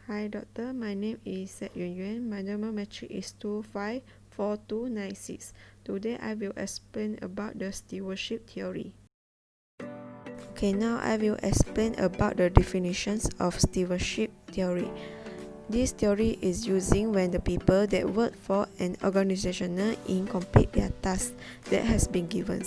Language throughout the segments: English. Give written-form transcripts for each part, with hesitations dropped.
Hi doctor, my name is Set Yuan Yuan. My number metric is 254296. Today I will explain about the stewardship theory. Okay, now I will explain about the definitions of stewardship theory. This theory is using when the people that work for an organization incomplete their task that has been given.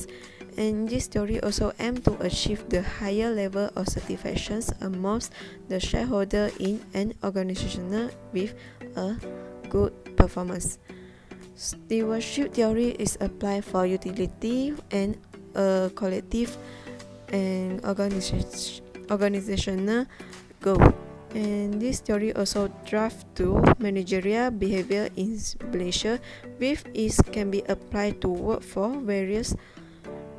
And this theory also aims to achieve the higher level of satisfaction amongst the shareholder in an organization with a good performance. Stewardship theory is applied for utility and a collective and organizational goal. And this theory also drives to managerial behavior in Malaysia, with it can be applied to work for various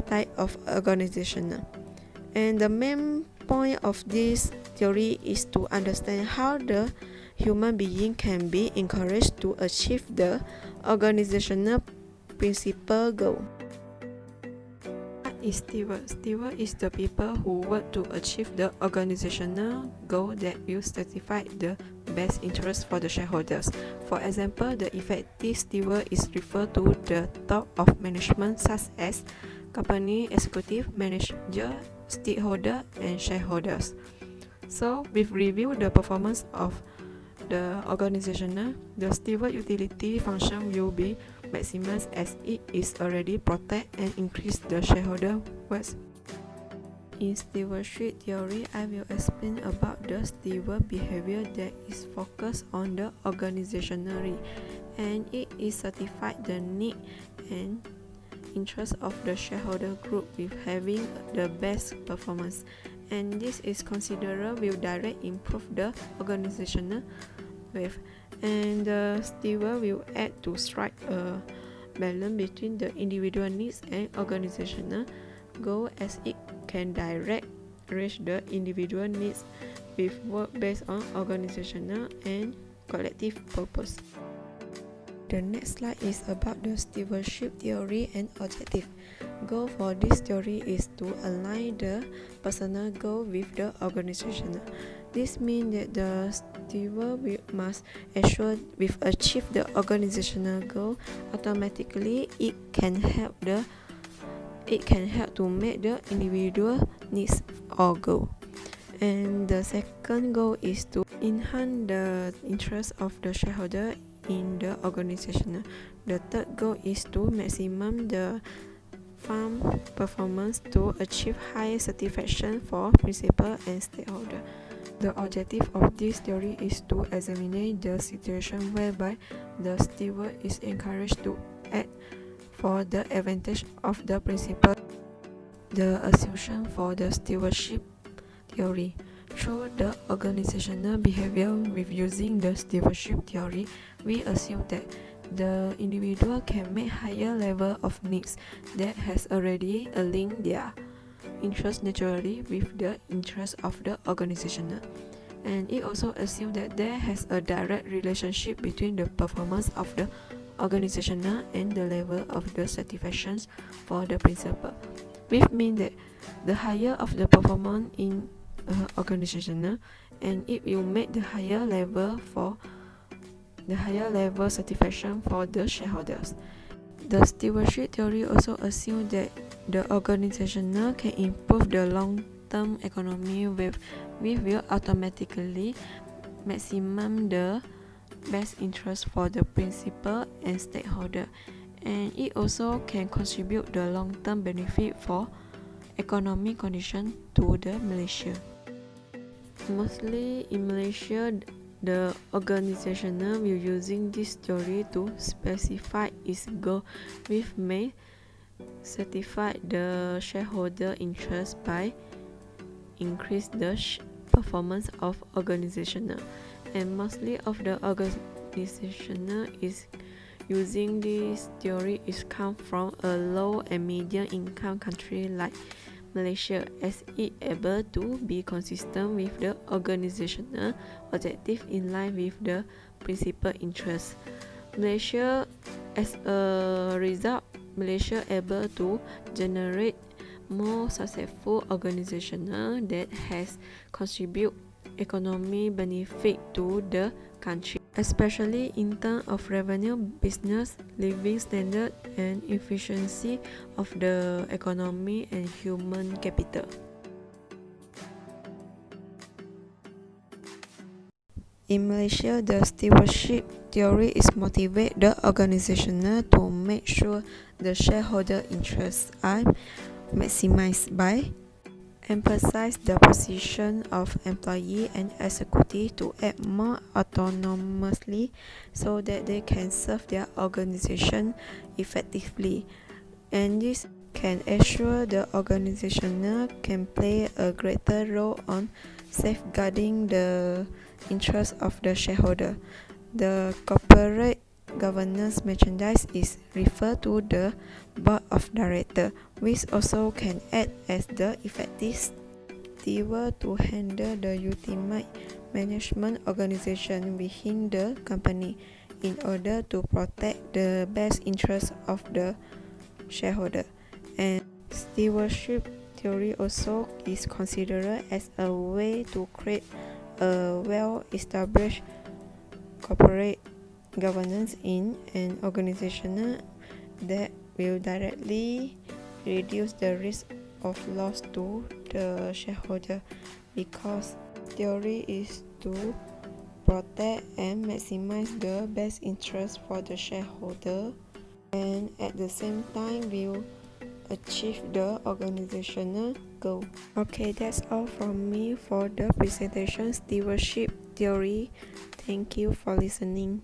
type of organization. And the main point of this theory is to understand how the human being can be encouraged to achieve the organizational principal goal. What is steward? Steward is the people who work to achieve the organizational goal that will satisfy the best interest for the shareholders. For example, the effective steward is referred to the top of management such as company executive, manager, stakeholder, and shareholders. So, we've reviewed the performance of the organization. The steward utility function will be maximized as it is already protect and increase the shareholder wealth. In stewardship theory, I will explain about the steward behavior that is focused on the organizationally, and it is satisfied the need and interest of the shareholder group with having the best performance, and this is considered will direct improve the organizational wealth, and the steward will add to strike a balance between the individual needs and organizational goal, as it can direct reach the individual needs with work based on organizational and collective purpose. The next slide is about the stewardship theory and objective. Goal for this theory is to align the personal goal with the organizational. This means that the steward must ensure with achieve the organizational goal. Automatically, it can help to make the individual needs or goal. And the second goal is to enhance the interest of the shareholder in the organization. The third goal is to maximum the firm performance to achieve high satisfaction for principal and stakeholder. The objective of this theory is to examine the situation whereby the steward is encouraged to act for the advantage of the principal. The assumption for the stewardship theory. Through the organizational behavior with using the stewardship theory, we assume that the individual can make higher level of needs that has already aligned their interest naturally with the interest of the organization. And it also assumes that there has a direct relationship between the performance of the organization and the level of the satisfaction for the principal, which means that the higher of the performance in organization, and it will make the higher level satisfaction for the shareholders. The stewardship theory also assumes that the organization can improve the long-term economy with will automatically maximum the best interest for the principal and stakeholder, and it also can contribute the long-term benefit for economic condition to the Malaysia. Mostly in Malaysia, the organization will using this theory to specify its goal, which may satisfy the shareholder interest by increase the performance of organization, and mostly of the organization is using this theory is come from a low and medium income country like Malaysia, as it able to be consistent with the organizational objective in line with the principal interest. Malaysia, as a result, Malaysia able to generate more successful organization that has contribute economic benefit to the country, especially in terms of revenue, business, living standard, and efficiency of the economy and human capital. In Malaysia, the stewardship theory is motivate the organization to make sure the shareholder interests are maximized by emphasize the position of employee and executive to act more autonomously so that they can serve their organization effectively, and this can assure the organization can play a greater role on safeguarding the interests of the shareholder. The corporate governance merchandise is referred to the board of directors, which also can act as the effective steward to handle the ultimate management organization within the company in order to protect the best interests of the shareholder. And stewardship theory also is considered as a way to create a well-established corporate governance in an organization that will directly reduce the risk of loss to the shareholder, because theory is to protect and maximize the best interest for the shareholder, and at the same time will achieve the organizational goal. Okay, that's all from me for the presentation stewardship theory. Thank you for listening.